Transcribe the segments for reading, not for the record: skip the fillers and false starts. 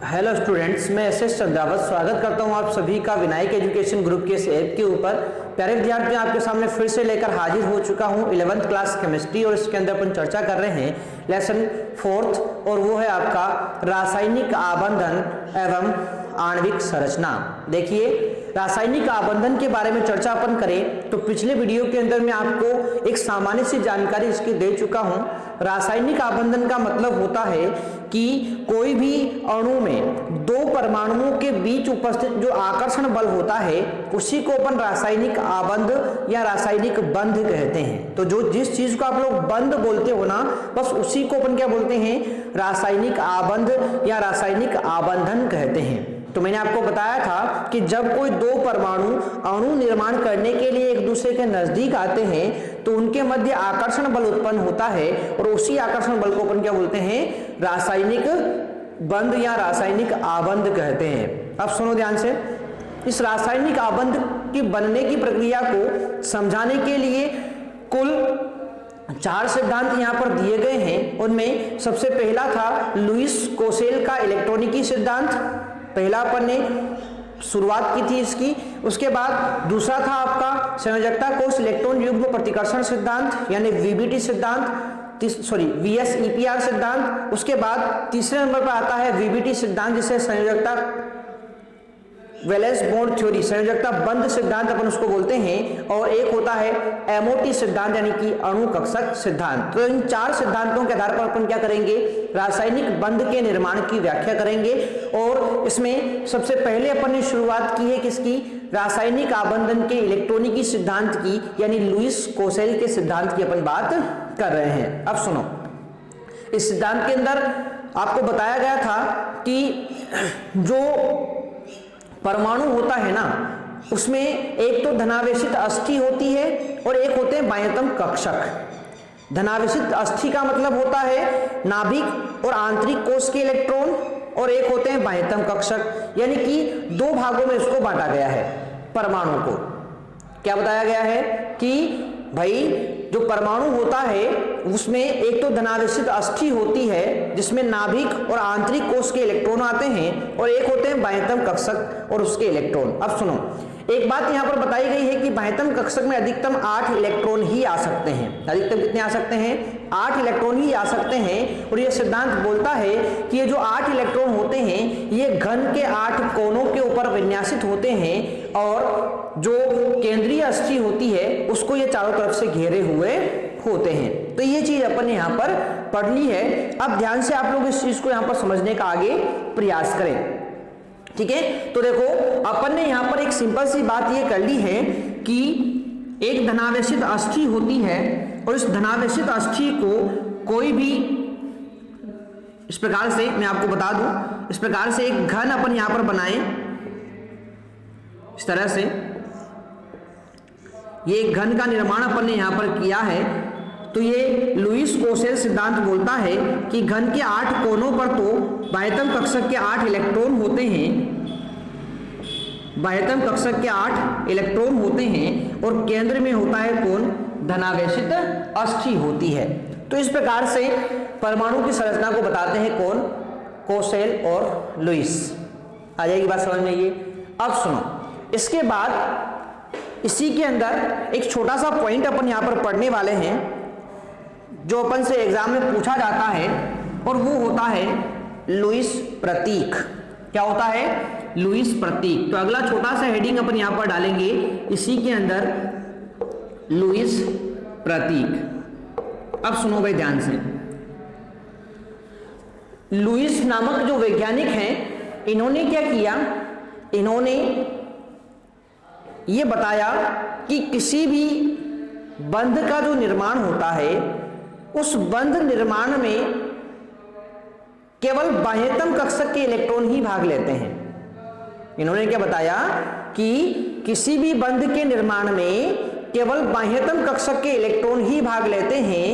Hello students, मैं S Chandrawat स्वागत करता हूं आप सभी का विनायक एजुकेशन ग्रुप के इस ऐप के ऊपर। प्यारे विद्यार्थी, आपके सामने फिर से लेकर हाजिर हो चुका हूं 11th क्लास केमिस्ट्री, और इसके अंदर अपन चर्चा कर रहे हैं लेसन 4th, और वो है आपका रासायनिक आबंधन एवं आणविक संरचना। देखिए, रासायनिक आबंधन के बारे में चर्चा अपन करें तो पिछले वीडियो के अंदर मैं आपको एक सामान्य सी जानकारी इसकी दे चुका हूं। रासायनिक आबंधन का मतलब होता है कि कोई भी अणु में दो परमाणुओं के बीच उपस्थित जो आकर्षण बल होता है उसी को अपन रासायनिक आबंध या रासायनिक बंध कहते हैं। तो जो जिस चीज को आप लोग बंध बोलते हो ना, बस उसी को अपन क्या बोलते हैं, रासायनिक आबंध या रासायनिक आबंधन कहते हैं। तो मैंने आपको बताया था कि जब कोई दो परमाणु अणु निर्माण करने के लिए एक दूसरे के नजदीक आते हैं तो उनके मध्य आकर्षण बल उत्पन्न होता है, और उसी आकर्षण बल को अपन क्या बोलते हैं, रासायनिक बंध या रासायनिक आबंध कहते हैं। अब सुनो ध्यान से, इस रासायनिक आबंध की बनने की प्रक्रिया को समझाने के लिए कुल 4 सिद्धांत यहां पर दिए गए हैं। उनमें सबसे पहला था लुईस कोसेल का इलेक्ट्रॉनिकी सिद्धांत, पहला अपन ने शुरुआत की थी इसकी। उसके बाद दूसरा था आपका संयोजकता कोष इलेक्ट्रॉन युग्म प्रतिकर्षण सिद्धांत यानी वीबीटी सिद्धांत, वीएसईपीआर सिद्धांत। उसके बाद तीसरे नंबर पर आता है वीबीटी सिद्धांत, जिसे संयोजकता वैलेंस बॉन्ड थ्योरी, संयोजकता बंध सिद्धांत अपन उसको बोलते हैं। और एक होता है एमओटी सिद्धांत यानी कि अणु कक्षक सिद्धांत। तो इन 4 सिद्धांतों के आधार पर अपन क्या करेंगे, रासायनिक बंध के निर्माण की व्याख्या करेंगे। और इसमें सबसे पहले अपन ने शुरुआत की है किसकी, रासायनिक आबंधन के इलेक्ट्रॉनिकी सिद्धांत की, यानी लुईस कोसेल के सिद्धांत की अपन बात कर रहे हैं। अब सुनो, इस सिद्धांत के अंदर आपको बताया गया था कि जो परमाणु होता है ना, उसमें एक तो धनावेशित अस्थि होती है और एक होते हैं बाह्यतम कक्षक। धनावेशित अस्थि का मतलब होता है नाभिक और आंतरिक कोश के इलेक्ट्रॉन, और एक होते हैं बाह्यतम कक्षक, यानी कि 2 भागों में इसको बांटा गया है परमाणु को। क्या बताया गया है कि भाई जो परमाणु होता है उसमें एक तो धनावेशित अस्थि होती है जिसमें नाभिक और आंतरिक कोश के इलेक्ट्रॉन आते हैं, और एक होते हैं बाह्यतम कक्षक और उसके इलेक्ट्रॉन। अब सुनो, एक बात यहां पर बताई गई है कि बाह्यतम कक्षक में अधिकतम 8 इलेक्ट्रॉन ही आ सकते हैं। अधिकतम कितने आ सकते हैं, 8 इलेक्ट्रॉन ही आ सकते हैं। और यह सिद्धांत बोलता है कि ये जो 8 इलेक्ट्रॉन होते हैं ये घन के 8 कोनों के ऊपर विन्यासित होते हैं, और जो केंद्रीय अस्थि होती है उसको ये चारों तरफ से घेरे हुए होते हैं। तो ये चीज अपन ने यहां पर पढ़ ली है। अब ध्यान से आप लोग इस चीज को यहां पर समझने का आगे प्रयास करें, ठीक है। तो देखो, अपन ने यहां पर एक सिंपल सी बात ये कर ली है कि एक धनावेशित अस्थि होती है, और इस धनावेशित अस्थि को कोई भी इस प्रकार से, मैं आपको बता दूं, इस प्रकार से एक घन अपन यहां पर बनाए, इस तरह से ये एक घन का निर्माण अपन ने यहां पर किया है। तो ये लुईस कोसेल सिद्धांत बोलता है कि घन के 8 कोनों पर तो बाह्यतम कक्षक के 8 इलेक्ट्रॉन होते हैं, बाह्यतम कक्षक के 8 इलेक्ट्रॉन होते हैं, और केंद्र में होता है कौन, धनावेशित अस्थि होती है। तो इस प्रकार से परमाणु की संरचना को बताते हैं कौन, कोसेल और लुईस। आ जाएगी बात समझ में ये। अब सुनो, इसके बाद इसी के अंदर एक छोटा सा पॉइंट अपन यहां पर पढ़ने वाले हैं जो अपन से एग्जाम में पूछा जाता है, और वो होता है लुईस प्रतीक। क्या होता है, लुईस प्रतीक। तो अगला छोटा सा हेडिंग अपन यहां पर डालेंगे इसी के अंदर, लुईस प्रतीक। अब सुनो भाई ध्यान से, लुईस नामक जो वैज्ञानिक हैं, इन्होंने क्या किया, इन्होंने ये बताया कि किसी भी बंध का जो निर्माण होता है उस बंध निर्माण में केवल बाह्यतम कक्षक के इलेक्ट्रॉन ही भाग लेते हैं। इन्होंने क्या बताया कि किसी भी बंध के निर्माण में केवल बाह्यतम कक्षक के इलेक्ट्रॉन ही भाग लेते हैं,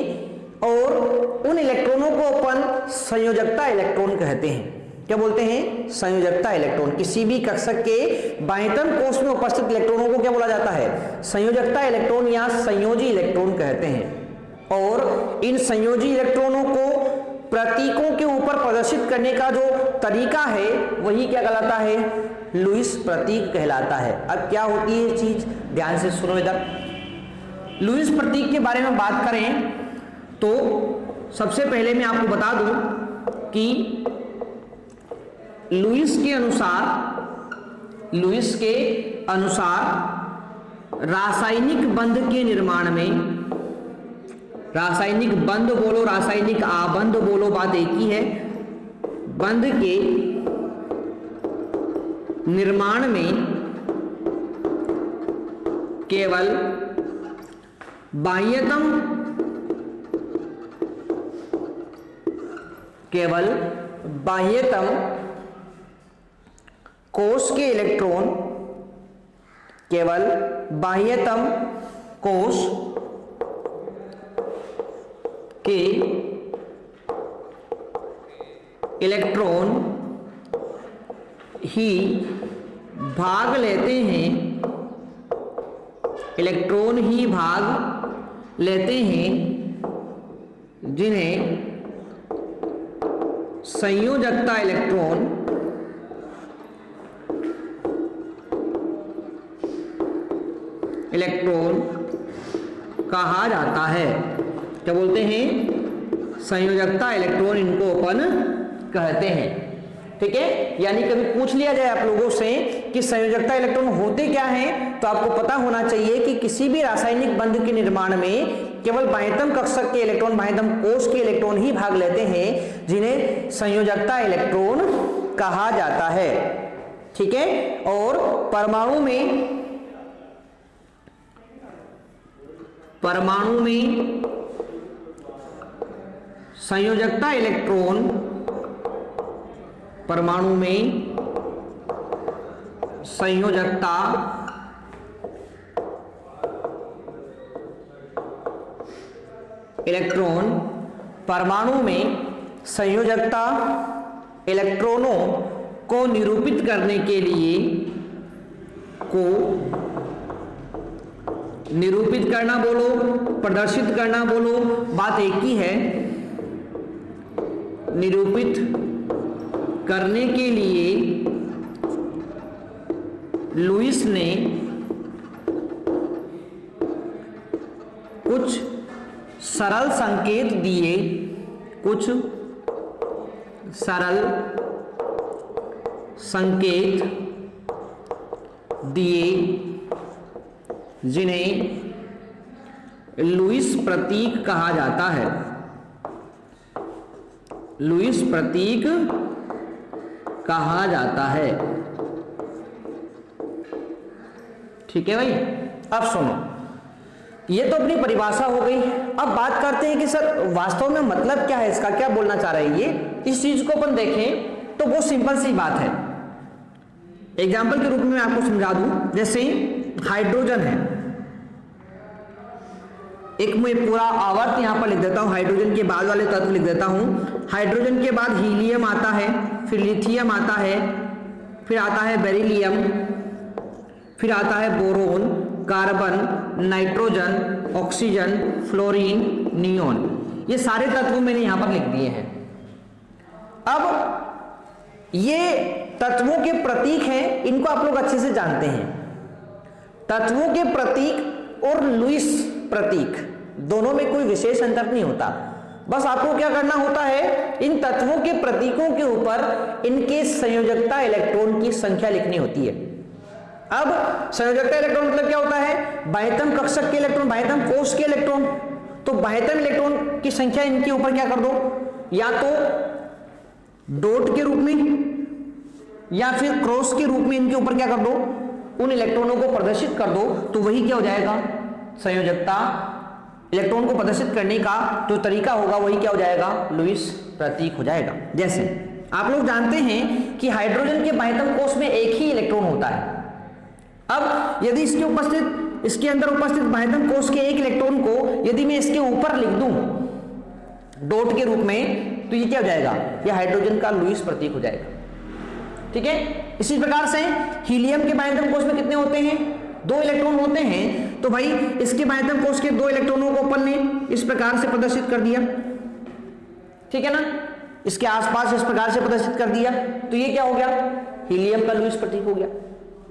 और उन इलेक्ट्रॉनों को अपन संयोजकता इलेक्ट्रॉन कहते हैं। क्या बोलते हैं, संयोजकता इलेक्ट्रॉन। किसी भी कक्षक के बाह्यतम कोश में उपस्थित इलेक्ट्रॉनों को क्या बोला जाता है, संयोजकता इलेक्ट्रॉन या संयोजी इलेक्ट्रॉन कहते हैं। और इन संयोजी इलेक्ट्रॉनों को प्रतीकों के ऊपर प्रदर्शित करने का जो तरीका है वही क्या कहलाता है, लुईस प्रतीक कहलाता है। अब क्या होती है ये चीज, ध्यान से सुनो इधर। लुईस प्रतीक के बारे में बात करें तो सबसे पहले मैं आपको बता दूं कि लुईस के अनुसार रासायनिक बंध के निर्माण में, रासायनिक बंध बोलो, रासायनिक आबंध बोलो, बात एक ही है, बंध के निर्माण में केवल बाह्यतम कोश के इलेक्ट्रॉन, केवल बाह्यतम कोश के इलेक्ट्रॉन ही भाग लेते हैं, इलेक्ट्रॉन ही भाग लेते हैं जिन्हें संयोजकता इलेक्ट्रॉन कहा जाता है। क्या बोलते हैं, संयोजकता इलेक्ट्रॉन इनको अपन कहते हैं। ठीक है, यानी कभी पूछ लिया जाए आप लोगों से कि संयोजकता इलेक्ट्रॉन होते क्या हैं, तो आपको पता होना चाहिए कि किसी भी रासायनिक बंध के निर्माण में केवल बाह्यतम कक्षक के इलेक्ट्रॉन, बाह्यतम कोश के इलेक्ट्रॉन ही भाग लेते हैं जिन्हें संयोजकता इलेक्ट्रॉन कहा जाता है। ठीक है, और परमाणु में संयोजकता इलेक्ट्रॉन, परमाणु में संयोजकता इलेक्ट्रॉन, परमाणु में संयोजकता इलेक्ट्रॉनों को निरूपित करने के लिए, निरूपित करना बोलो, प्रदर्शित करना बोलो, बात एक ही है। निरूपित करने के लिए लुईस ने कुछ सरल संकेत दिए, कुछ सरल संकेत दिए जिन्हें लुईस प्रतीक कहा जाता है। लुईस प्रतीक कहा जाता है। ठीक है भाई, अब सुनो, ये तो अपनी परिभाषा हो गई। अब बात करते हैं कि सर वास्तव में मतलब क्या है इसका, क्या बोलना चाह रहे हैं ये। इस चीज को अपन देखें तो बहुत सिंपल सी बात है। एग्जाम्पल के रूप में मैं आपको समझा दूं, जैसे हाइड्रोजन है, एक मैं पूरा आवर्त यहां पर लिख देता हूं, हाइड्रोजन के बाद वाले तत्व लिख देता हूं। हाइड्रोजन के बाद हीलियम आता है, फिर लिथियम आता है, फिर आता है बेरिलियम, फिर आता है boron, carbon, nitrogen, oxygen, fluorine, neon. ये सारे तत्व मैंने यहां पर लिख दिए हैं। अब ये तत्वों के प्रतीक हैं, इनको आप लोग अच्छे से जानते हैं। तत्वों के प्रतीक और लुईस प्रतीक दोनों में कोई विशेष अंतर नहीं होता। बस आपको क्या करना होता है, इन तत्वों के प्रतीकों के ऊपर इनके संयोजकता इलेक्ट्रॉन की संख्या लिखनी होती है। अब संयोजकता इलेक्ट्रॉन मतलब क्या होता है, बाह्यतम कक्षक के इलेक्ट्रॉन, बाह्यतम कोश के इलेक्ट्रॉन। तो बाह्यतम इलेक्ट्रॉन की संख्या इनके ऊपर क्या कर दो, या तो डॉट के रूप में या फिर क्रॉस के रूप में इनके ऊपर क्या कर दो, उन इलेक्ट्रॉनों को प्रदर्शित कर दो। तो वही क्या हो जाएगा, संयोजकता इलेक्ट्रॉन को प्रदर्शित करने का जो तरीका होगा वही क्या हो जाएगा, लुईस प्रतीक हो जाएगा। जैसे आप लोग जानते हैं कि हाइड्रोजन के बाह्यतम कोश में एक ही इलेक्ट्रॉन होता है। अब यदि इसके अंदर उपस्थित बाह्यतम कोश के एक इलेक्ट्रॉन को यदि मैं इसके ऊपर लिख दूं डॉट के रूप में, तो ये क्या हो जाएगा, ये हाइड्रोजन का लुईस प्रतीक हो जाएगा। ठीक है, इसी प्रकार से हीलियम के बाह्यतम कोश में कितने होते हैं, 2 इलेक्ट्रॉन होते हैं। तो भाई इसके बाह्यतम कोश के 2 इलेक्ट्रॉनों को अपन ने इस प्रकार से प्रदर्शित कर दिया। ठीक है ना, इसके आसपास इस प्रकार से प्रदर्शित कर दिया, तो ये क्या हो गया, हीलियम का लुईस प्रतीक हो गया।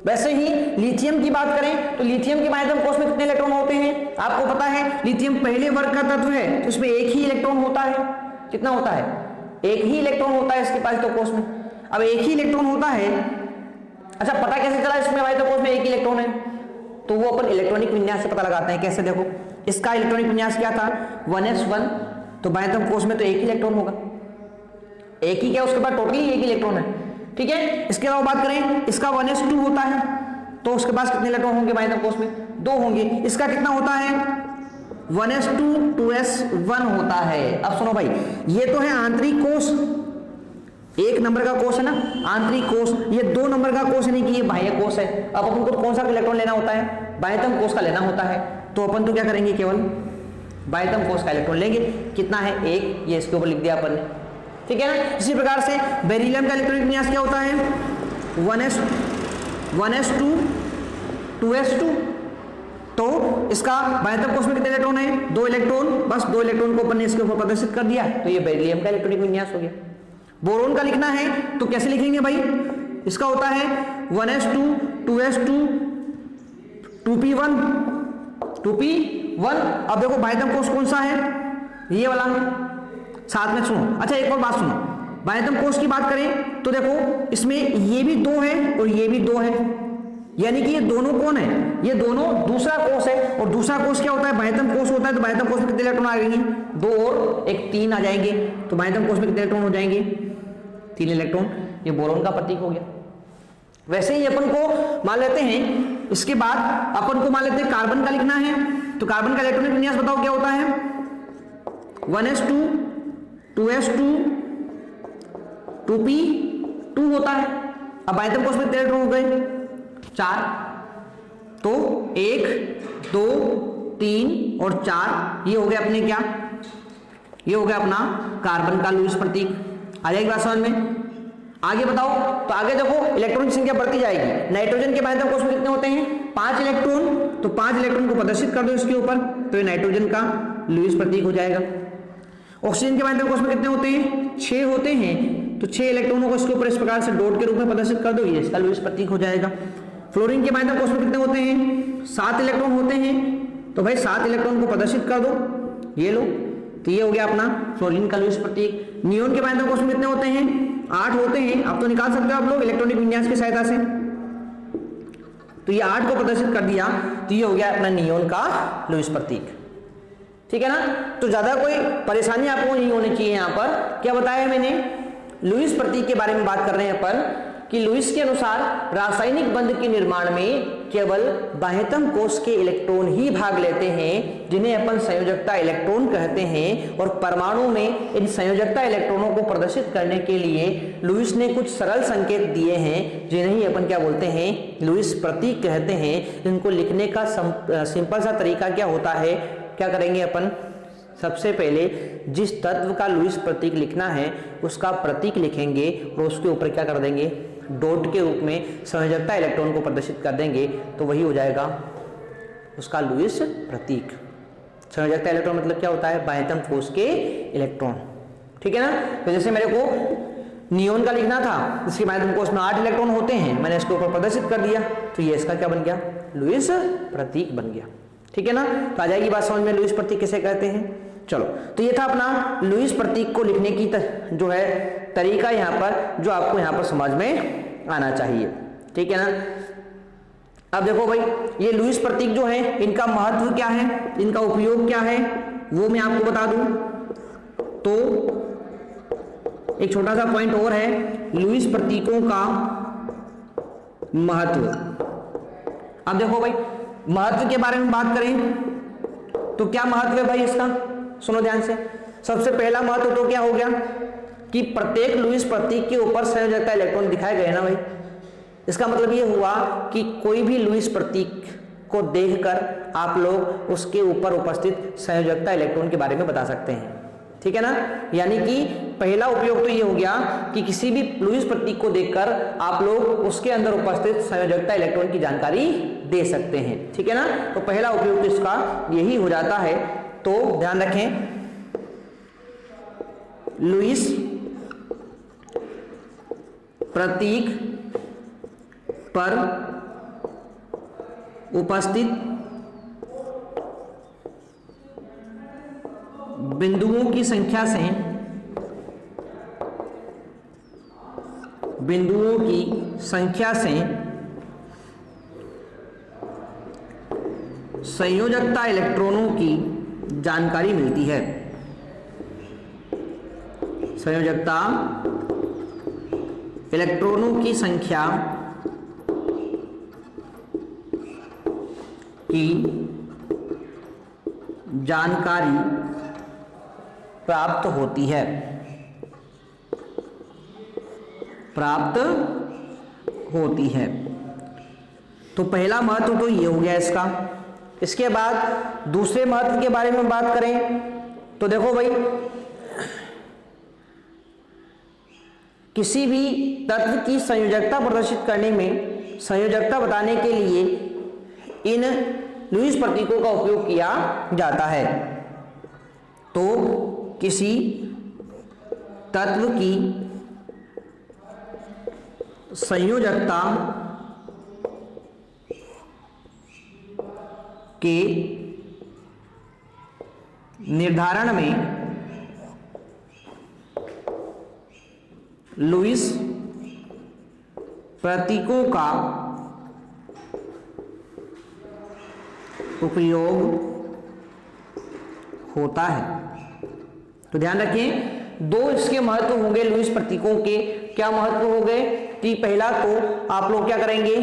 वैसे ही लिथियम की बात करें तो लिथियम के माध्यम कोष में कितने इलेक्ट्रॉन होते हैं, आपको पता है लिथियम पहले वर्ग का तत्व है, तो इसमें एक ही इलेक्ट्रॉन होता है। कितना होता है, एक ही इलेक्ट्रॉन होता है इसके पास तो कोष में। अब एक ही इलेक्ट्रॉन होता है, अच्छा पता कैसे चला इसमें हमारे तो कोष में एक ही इलेक्ट्रॉन है, तो वो अपन इलेक्ट्रॉनिक विन्यास से पता लगाते हैं। कैसे, देखो इसका इलेक्ट्रॉनिक विन्यास क्या था 1s1, तो बाह्यतम कोष में तो एक ही इलेक्ट्रॉन होगा, एक ही क्या उसके पास टोटली एक ही इलेक्ट्रॉन है। ठीक है, इसके अलावा बात करें इसका 1s2 होता है, तो उसके पास कितने इलेक्ट्रॉन होंगे बाह्यतम कोष में, 2 होंगे। इसका कितना होता है 1s2 2s1 होता है। अब सुनो भाई, ये तो है आंतरिक कोष, 1 नंबर का कोष है ना आंतरिक कोष, ये 2 नंबर का कोष नहीं कि ये बाह्य कोष है। अब अपन को कौन सा इलेक्ट्रॉन लेना होता है, बाह्यतम कोष का लेना होता है, तो अपन तो क्या करेंगे केवल बाह्यतम कोष का इलेक्ट्रॉन लेंगे। कितना है 1, ये इसके ऊपर लिख दिया अपन ने, ठीक है ना। इसी प्रकार से बेरिलियम का इलेक्ट्रॉनिक विन्यास क्या होता है 1s2 2s2, तो इसका बाह्यतम कोष में कितने इलेक्ट्रॉन है 2 इलेक्ट्रॉन, बस 2 इलेक्ट्रॉन को अपन ने इसके ऊपर प्रदर्शित कर दिया, तो ये बेरिलियम का इलेक्ट्रॉनिक विन्यास हो गया। बोरोन का लिखना है तो कैसे लिखेंगे भाई, इसका होता है 1s2 2s2 2p1 2p1। अब देखो बाह्यतम कोष कौन सा है, ये वाला साथ में सुनो। अच्छा एक और बात सुनो, बाह्यतम कोष की बात करें तो देखो इसमें ये भी 2 है और ये भी 2 है, यानी कि ये दोनों कौन है, ये दोनों दूसरा कोष है। और दूसरा कोष क्या होता है, बाह्यतम कोष होता है, तो बाह्यतम कोष में कितने इलेक्ट्रॉन आ जाएंगे 2 और 1 3 आ जाएंगे, तो बाह्यतम कोष में कितने इलेक्ट्रॉन हो जाएंगे 3 इलेक्ट्रॉन। ये बोरोन का प्रतीक हो गया। वैसे ही अपन को मान लेते हैं, इसके बाद अपन को मान लेते हैं कार्बन का लिखना है, तो कार्बन का इलेक्ट्रॉनिक विन्यास बताओ क्या होता है 1s2 2s2 2p2 होता है। अब बाह्यतम कोष में कितने इलेक्ट्रॉन हो गए 4, तो 1 2 3 और 4, ये हो गया अपने क्या, ये हो गया अपना कार्बन का लुईस प्रतीक। आ जाएगी बात समझ में, आगे बताओ। तो आगे देखो इलेक्ट्रॉन की संख्या बढ़ती जाएगी। नाइट्रोजन के बाह्यतम कोष में कितने होते हैं 5 इलेक्ट्रॉन, तो 5 इलेक्ट्रॉन को प्रदर्शित कर दो इसके ऊपर, तो ये नाइट्रोजन का लुईस प्रतीक हो जाएगा। ऑक्सीजन के बाह्यतम कोष में कितने होते हैं 6 होते हैं, तो 6 इलेक्ट्रॉनों को इसके ऊपर इस प्रकार से डॉट के रूप में प्रदर्शित कर दो, ये इसका लुईस प्रतीक हो जाएगा। फ्लोरीन के बाह्यतम कोष में कितने होते हैं 7 इलेक्ट्रॉन होते हैं, तो भाई 7 इलेक्ट्रॉन को प्रदर्शित कर दो, ये लो, तो ये हो गया अपना फ्लोरीन का लुईस प्रतीक। नियोन के बाह्यतम कोष में कितने होते हैं 8 होते हैं, अब तो निकाल सकते हो आप लोग इलेक्ट्रॉनिक विन्यास की सहायता से, तो ये 8 को प्रदर्शित कर दिया, तो ये हो गया अपना नियोन का लुईस प्रतीक। ठीक है ना, तो ज्यादा कोई परेशानी आपको नहीं होनी चाहिए। यहाँ पर क्या बताया मैंने, लुईस प्रतीक के बारे में बात कर रहे हैं अपन कि लुईस के अनुसार रासायनिक बंध के निर्माण में केवल बाह्यतम कोष के इलेक्ट्रॉन ही भाग लेते हैं, जिन्हें अपन संयोजकता इलेक्ट्रॉन कहते हैं। और परमाणु में इन संयोजकता इलेक्ट्रॉनों को प्रदर्शित करने के लिए लुईस ने कुछ सरल संकेत दिए हैं, जिन्हें ही अपन क्या बोलते हैं लुईस प्रतीक कहते हैं। इनको लिखने का सिंपल सा तरीका क्या होता है, क्या करेंगे अपन, सबसे पहले जिस तत्व का लुईस प्रतीक लिखना है उसका प्रतीक लिखेंगे और उसके ऊपर क्या कर देंगे डॉट के रूप में संयोजकता इलेक्ट्रॉन को प्रदर्शित कर देंगे, तो वही हो जाएगा उसका लुईस प्रतीक। संयोजकता इलेक्ट्रॉन मतलब क्या होता है बाह्यतम कोष के इलेक्ट्रॉन। ठीक है ना, तो जैसे मेरे को नियोन का लिखना था, इसके बाह्यतम कोष में 8 इलेक्ट्रॉन होते हैं, मैंने इसके ऊपर प्रदर्शित कर दिया, तो ये इसका क्या बन गया लुईस प्रतीक बन गया। ठीक है ना, तो आ जाएगी बात समझ में लुईस प्रतीक किसे कहते हैं। चलो, तो ये था अपना लुईस प्रतीक को लिखने की जो है तरीका यहाँ पर, जो आपको यहाँ पर समझ में आना चाहिए। ठीक है ना, अब देखो भाई ये लुईस प्रतीक जो है इनका महत्व क्या है, इनका उपयोग क्या है, वो मैं आपको बता दूं। तो एक छोटा सा पॉइंट और है, लुईस प्रतीकों का महत्व। अब देखो भाई महत्व के बारे में बात करें तो क्या महत्व है भाई इसका, सुनो ध्यान से। सबसे पहला महत्व तो क्या हो गया कि प्रत्येक लुईस प्रतीक के ऊपर संयोजकता इलेक्ट्रॉन दिखाए गए ना भाई। इसका मतलब ये हुआ कि कोई भी लुईस प्रतीक को देखकर आप लोग उसके ऊपर उपस्थित संयोजकता इलेक्ट्रॉन के बारे में बता सकते हैं। ठीक है ना, यानी कि पहला उपयोग तो ये हो गया कि किसी भी लुईस प्रतीक को देखकर आप लोग उसके अंदर उपस्थित संयोजकता इलेक्ट्रॉन की जानकारी दे सकते हैं। ठीक है ना, तो पहला उपयोग तो इसका यही हो जाता है। तो ध्यान रखें, लुईस प्रतीक पर उपस्थित बिंदुओं की संख्या से संयोजकता इलेक्ट्रॉनों की जानकारी मिलती है। संयोजकता इलेक्ट्रॉनों की संख्या की जानकारी प्राप्त होती है। तो पहला महत्व तो ये हो गया इसका। इसके बाद दूसरे महत्व के बारे में बात करें तो देखो भाई, किसी भी तत्व की संयोजकता प्रदर्शित करने में, संयोजकता बताने के लिए इन लुईस प्रतीकों का उपयोग किया जाता है। तो किसी तत्व की संयोजकता के निर्धारण में लुईस प्रतीकों का उपयोग होता है। तो ध्यान रखें, दो इसके महत्व होंगे लुईस प्रतीकों के। क्या महत्व हो गए कि पहला तो आप लोग क्या करेंगे,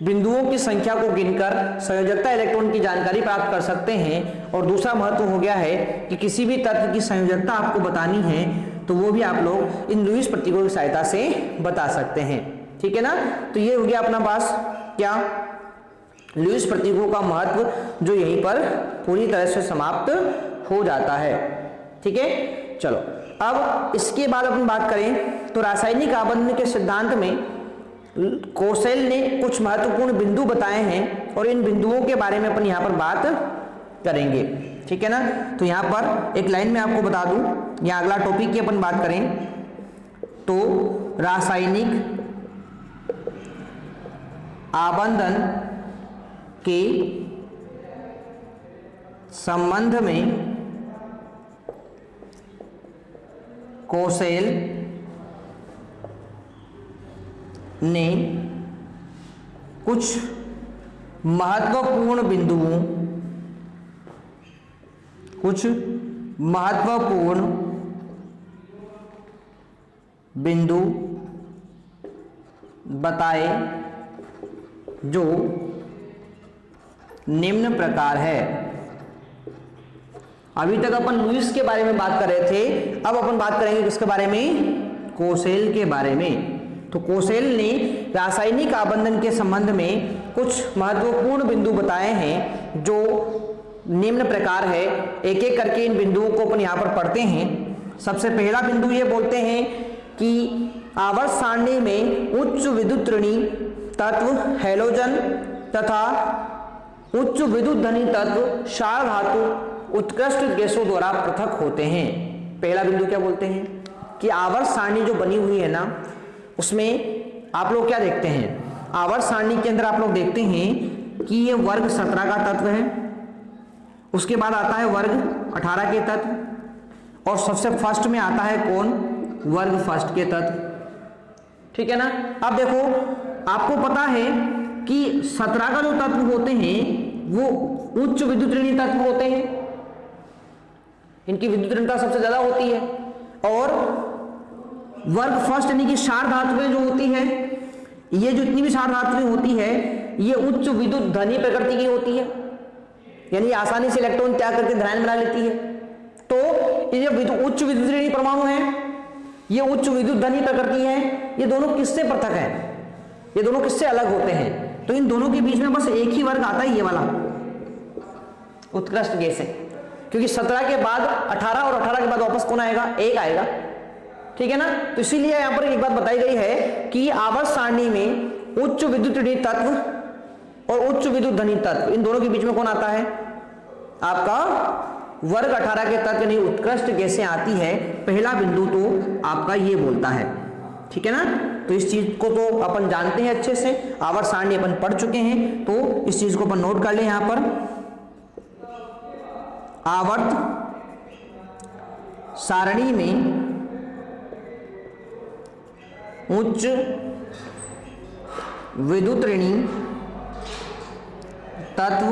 बिंदुओं की संख्या को गिनकर संयोजकता इलेक्ट्रॉन की जानकारी प्राप्त कर सकते हैं। और दूसरा महत्व हो गया है कि किसी भी तत्व की संयोजकता आपको बतानी है तो वो भी आप लोग इन लुईस प्रतीकों की सहायता से बता सकते हैं। ठीक है ना। तो ये हो गया अपना पास क्या, लुईस प्रतीकों का महत्व, जो यहीं पर पूरी तरह से समाप्त हो जाता है। ठीक है, चलो अब इसके बाद अपन बात करें तो रासायनिक आबंधन के सिद्धांत में कोसेल ने कुछ महत्वपूर्ण बिंदु बताए हैं और इन बिंदुओं के बारे में अपन यहां पर बात करेंगे। ठीक है ना। तो यहां पर एक लाइन में आपको बता दूं, यहां अगला टॉपिक की अपन बात करें तो रासायनिक आबंधन के संबंध में कोसेल ने कुछ महत्वपूर्ण बिंदु बताए जो निम्न प्रकार है। अभी तक अपन लुईस के बारे में बात कर रहे थे, अब अपन बात करेंगे किसके बारे में, कोसेल के बारे में। तो कोसेल ने रासायनिक आबंधन के संबंध में कुछ महत्वपूर्ण बिंदु बताए हैं जो निम्न प्रकार है। एक एक करके इन बिंदुओं को अपन यहां पर पढ़ते हैं। सबसे पहला बिंदु ये बोलते हैं कि आवर्त सारणी में उच्च विद्युत ऋणी तत्व हैलोजन तथा उच्च विद्युत धनी तत्व क्षार धातु उत्कृष्ट गैसों द्वारा पृथक होते हैं। पहला बिंदु क्या बोलते हैं कि आवर्त सारणी जो बनी हुई है ना, उसमें आप लोग क्या देखते हैं, आवर्त सारणी के अंदर आप लोग देखते हैं कि ये वर्ग 17 का तत्व है, उसके बाद आता है वर्ग 18 के तत्व और सबसे फर्स्ट में आता है कौन, वर्ग फर्स्ट के तत्व। ठीक है ना। अब देखो, आपको पता है कि 17 का जो तत्व होते हैं वो उच्च विद्युत ऋणी तत्व होते हैं, इनकी विद्युत ऋणता सबसे ज्यादा होती है। और वर्ग फर्स्ट यानी कि क्षार धातुएं जो होती है, ये जो इतनी भी क्षार धातुएं होती है ये उच्च विद्युत धनी प्रकृति की होती है, यानी आसानी से इलेक्ट्रॉन त्याग करके धनायन बना लेती है। तो ये उच्च विद्युत ऋणी परमाणु है, ये उच्च विद्युत धनी प्रकृति है, ये दोनों किससे पृथक है, ये दोनों किससे अलग होते हैं। तो इन दोनों के बीच में बस एक ही वर्ग आता है, ये वाला उत्कृष्ट गैस है, क्योंकि 17 के बाद 18 और 18 के बाद वापस कौन आएगा, एक आएगा। ठीक है ना। तो इसीलिए यहां पर एक बात बताई गई है कि आवर्त सारणी में उच्च विद्युत ऋणी तत्व और उच्च विद्युत धनी तत्व, इन दोनों के बीच में कौन आता है, आपका वर्ग 18 के तत्व यानी उत्कृष्ट गैसें आती है, पहला बिंदु तो आपका ये बोलता है। ठीक है ना, तो इस चीज को तो अपन जानते हैं अच्छे से, आवर्त सारणी अपन पढ़ चुके हैं, तो इस चीज को अपन नोट कर ले। यहां पर आवर्त सारणी में उच्च विद्युत ऋणी तत्व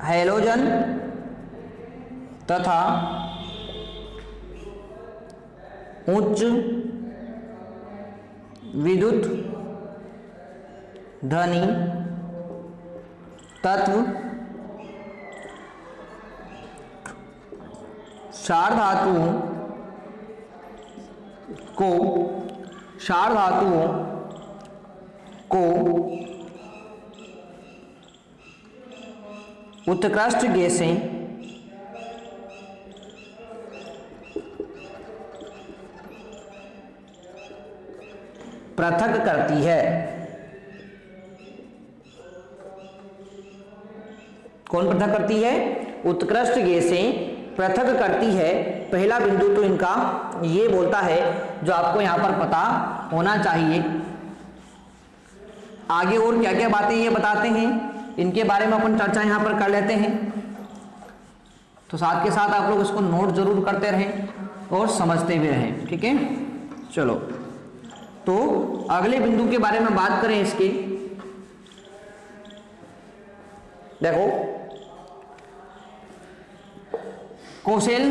हैलोजन तथा उच्च विद्युत धनी तत्व क्षार धातुओं को उत्कृष्ट गैसें पृथक करती है। कौन पृथक करती है? उत्कृष्ट गैसें पृथक करती है। पहला बिंदु तो इनका ये बोलता है, जो आपको यहां पर पता होना चाहिए। आगे और क्या क्या बातें ये बताते हैं, इनके बारे में अपन चर्चा यहां पर कर लेते हैं। तो साथ के साथ आप लोग इसको नोट जरूर करते रहें और समझते भी रहें। ठीक है, चलो तो अगले बिंदु के बारे में बात करें। इसके देखो, कोसेल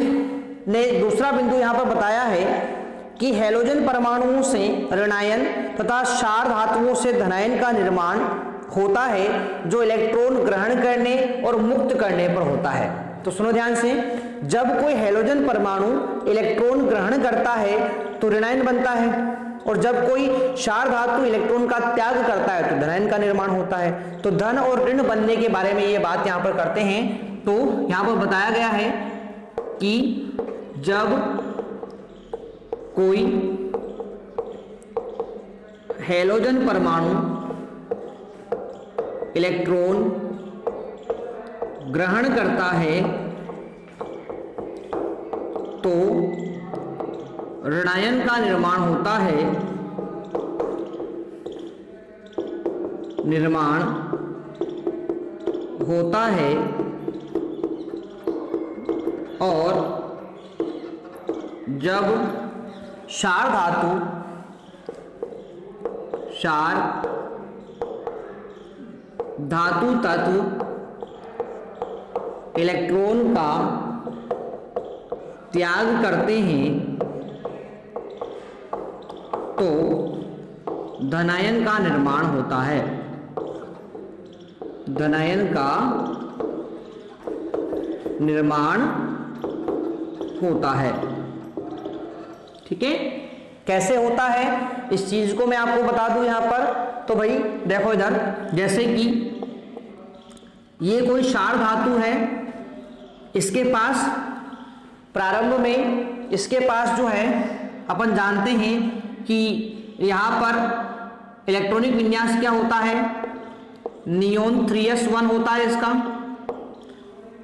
ने दूसरा बिंदु यहां पर बताया है कि हैलोजन परमाणुओं से ऋणायन तथा क्षार धातुओं से धनायन का निर्माण होता है, जो इलेक्ट्रॉन ग्रहण करने और मुक्त करने पर होता है। तो सुनो ध्यान से, जब कोई हैलोजन परमाणु इलेक्ट्रॉन ग्रहण करता है तो ऋणायन बनता है, और जब कोई क्षार धातु इलेक्ट्रॉन का त्याग करता है तो धनायन का निर्माण होता है। तो धन और ऋण बनने के बारे में ये बात यहां पर करते हैं। तो यहां पर बताया गया है कि जब कोई हैलोजन परमाणु इलेक्ट्रॉन ग्रहण करता है तो ऋणायन का निर्माण होता है, और जब क्षार धातु तत्व इलेक्ट्रॉन का त्याग करते हैं तो धनायन का निर्माण होता है। धनायन का निर्माण होता है। ठीक है, कैसे होता है इस चीज को मैं आपको बता दूं यहां पर। तो भाई देखो इधर, जैसे कि ये कोई क्षार धातु है, इसके पास प्रारंभ में इसके पास जो है अपन जानते हैं कि यहां पर इलेक्ट्रॉनिक विन्यास क्या होता है, नियोन 3s1 होता है इसका,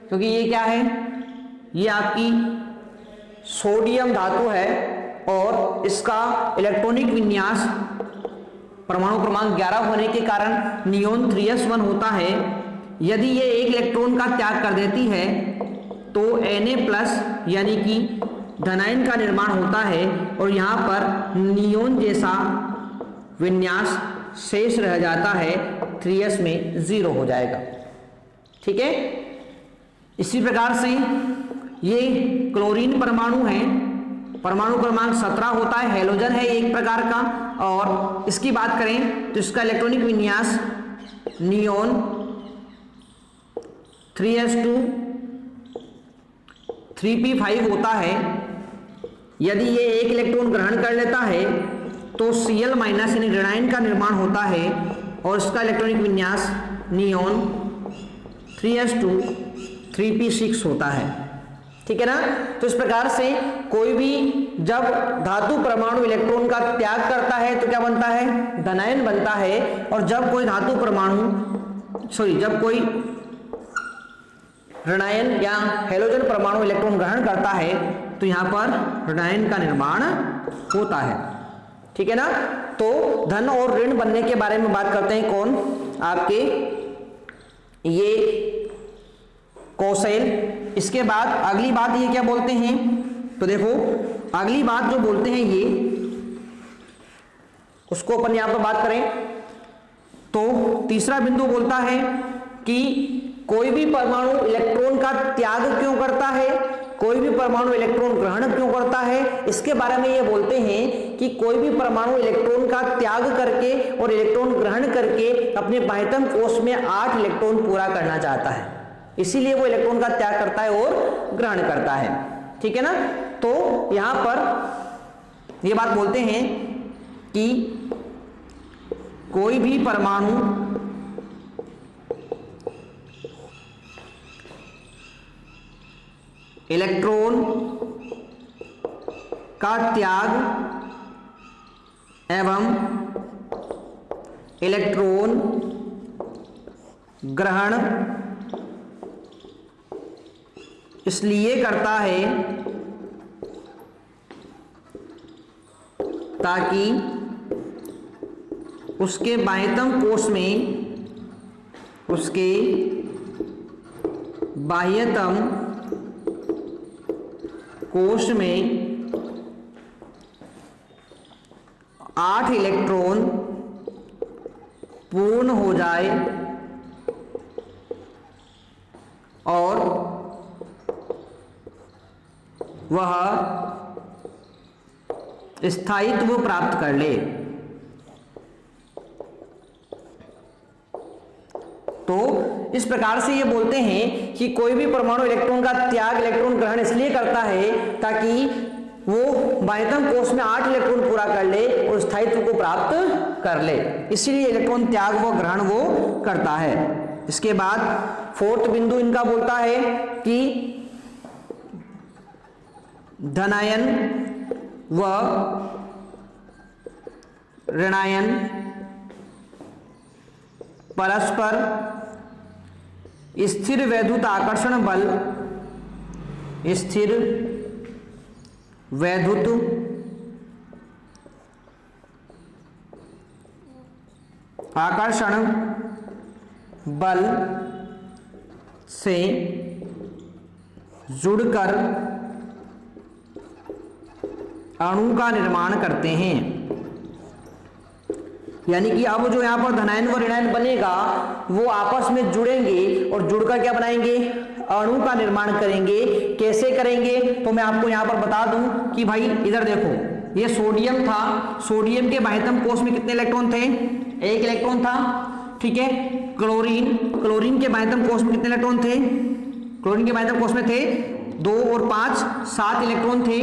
क्योंकि ये क्या है, ये आपकी सोडियम धातु है और इसका इलेक्ट्रॉनिक विन्यास परमाणु क्रमांक 11 होने के कारण नियोन 3s1 होता है। यदि ये एक इलेक्ट्रॉन का त्याग कर देती है तो Na+ यानी कि धनायन का निर्माण होता है, और यहाँ पर नियोन जैसा विन्यास शेष रह जाता है, 3s में 0 हो जाएगा। ठीक है, इसी प्रकार से ये क्लोरीन परमाणु है, परमाणु क्रमांक 17 होता है, हैलोजन है एक प्रकार का, और इसकी बात करें तो इसका इलेक्ट्रॉनिक विन्यास नियोन 3s2 3p5 होता है। यदि ये एक इलेक्ट्रॉन ग्रहण कर लेता है तो Cl- यानी ऋणायन का निर्माण होता है, और इसका इलेक्ट्रॉनिक विन्यास नियोन 3s2 3p6 होता है। ठीक है ना, तो इस प्रकार से कोई भी जब धातु परमाणु इलेक्ट्रॉन का त्याग करता है तो क्या बनता है, धनायन बनता है, और जब कोई धातु परमाणु जब कोई ऋणायन या हेलोजन परमाणु इलेक्ट्रॉन ग्रहण करता है तो यहां पर ऋणायन का निर्माण होता है। ठीक है ना। तो धन और ऋण बनने के बारे में बात करते हैं कौन, आपके ये कौशल। इसके बाद अगली बात ये क्या बोलते हैं, तो देखो अगली बात जो बोलते हैं ये, उसको अपन यहां पर बात करें तो तीसरा बिंदु बोलता है कि कोई भी परमाणु इलेक्ट्रॉन का त्याग क्यों करता है, कोई भी परमाणु इलेक्ट्रॉन ग्रहण क्यों करता है। इसके बारे में ये बोलते हैं कि कोई भी परमाणु इलेक्ट्रॉन का त्याग करके और इलेक्ट्रॉन ग्रहण करके अपने बाह्यतम कोश में 8 इलेक्ट्रॉन पूरा करना चाहता है, इसीलिए वो इलेक्ट्रॉन का त्याग करता है और ग्रहण करता है। ठीक है ना। तो यहां पर ये बात बोलते हैं कि कोई भी परमाणु इलेक्ट्रॉन का त्याग एवं इलेक्ट्रॉन ग्रहण इसलिए करता है ताकि उसके बाह्यतम कोश में, उसके बाह्यतम कोश में 8 इलेक्ट्रॉन पूर्ण हो जाए और वह स्थायित्व प्राप्त कर ले। तो इस प्रकार से ये बोलते हैं कि कोई भी परमाणु इलेक्ट्रॉन का त्याग, इलेक्ट्रॉन ग्रहण इसलिए करता है ताकि वो बाह्यतम कोश में 8 इलेक्ट्रॉन पूरा कर ले और स्थायित्व को प्राप्त कर ले, इसीलिए इलेक्ट्रॉन त्याग व ग्रहण वो करता है। इसके बाद 4th बिंदु इनका बोलता है कि धनायन व ऋणायन परस्पर स्थिर वैद्युत आकर्षण बल, स्थिर वैद्युत आकर्षण बल से जुड़कर अणु का निर्माण करते हैं। यानी कि अब जो यहां पर धनायन व ऋणायन बनेगा वो आपस में जुड़ेंगे और जुड़कर क्या बनाएंगे, अणु का निर्माण करेंगे। कैसे करेंगे, तो मैं आपको यहां पर बता दूं कि भाई इधर देखो, ये सोडियम था, सोडियम के बाह्यतम कोश में कितने इलेक्ट्रॉन थे, 1 इलेक्ट्रॉन था। ठीक है। क्लोरीन, क्लोरीन के बाह्यतम कोश में कितने इलेक्ट्रॉन थे, क्लोरीन के बाह्यतम कोश में थे 2 और 5 7 इलेक्ट्रॉन थे।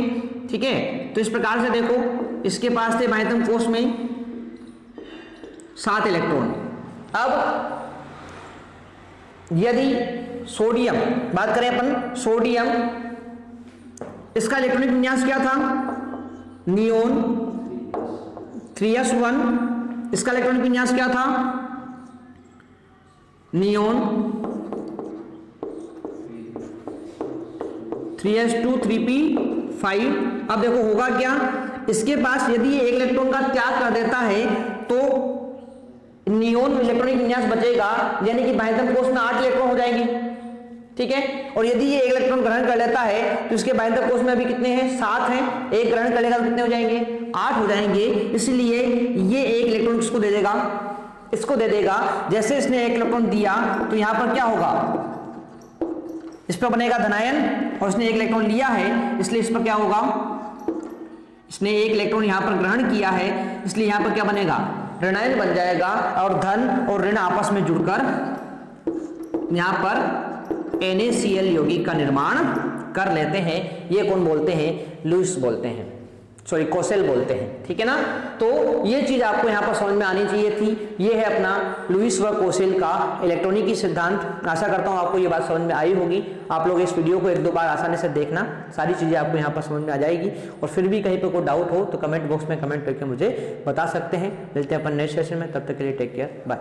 ठीक है। तो इस प्रकार से देखो, इसके पास थे बाह्यतम कोश में 7 इलेक्ट्रॉन। अब यदि सोडियम बात करें अपन, सोडियम इसका इलेक्ट्रॉनिक विन्यास क्या था, नियोन 3s1, इसका इलेक्ट्रॉनिक विन्यास क्या था, नियोन 3s2 3p5। अब देखो होगा क्या, इसके पास यदि ये 1 इलेक्ट्रॉन का त्याग कर देता है तो नियोन इलेक्ट्रॉनिक विन्यास बचेगा, यानी कि बाह्यतम कोश में 8 इलेक्ट्रॉन हो जाएंगे। ठीक है। और यदि ये 1 इलेक्ट्रॉन ग्रहण कर लेता है तो इसके बाह्यतम कोश में अभी कितने हैं, 7 हैं, 1 ग्रहण कर लेगा तो कितने हो जाएंगे, 8 हो जाएंगे। इसलिए ये 1 इलेक्ट्रॉन किसको दे देगा, इसको दे देगा। जैसे इसने 1 इलेक्ट्रॉन दिया तो यहां पर क्या होगा, इस पर बनेगा धनायन और इसने 1 इलेक्ट्रॉन लिया है, इसलिए इस पर क्या होगा, इसने 1 इलेक्ट्रॉन यहां पर ग्रहण किया है, इसलिए यहां पर क्या बनेगा, ऋणायन बन जाएगा और धन और ऋण आपस में जुड़कर यहां पर NaCl यौगिक का निर्माण कर लेते हैं। ये कौन बोलते हैं, लुईस बोलते हैं, सॉरी कौशल बोलते हैं। ठीक है ना। तो ये चीज आपको यहां पर समझ में आनी चाहिए थी। ये है अपना लुईस व कौशल का इलेक्ट्रॉनिकी सिद्धांत। आशा करता हूं आपको ये बात समझ में आई होगी। आप लोग इस वीडियो को 1-2 बार आसानी से देखना, सारी चीजें आपको यहां पर समझ में आ जाएगी। और फिर भी कहीं पर कोई डाउट हो तो कमेंट बॉक्स में कमेंट करके मुझे बता सकते हैं। मिलते हैं अपन नेक्स्ट सेशन में, तब तक के लिए टेक केयर, बाय।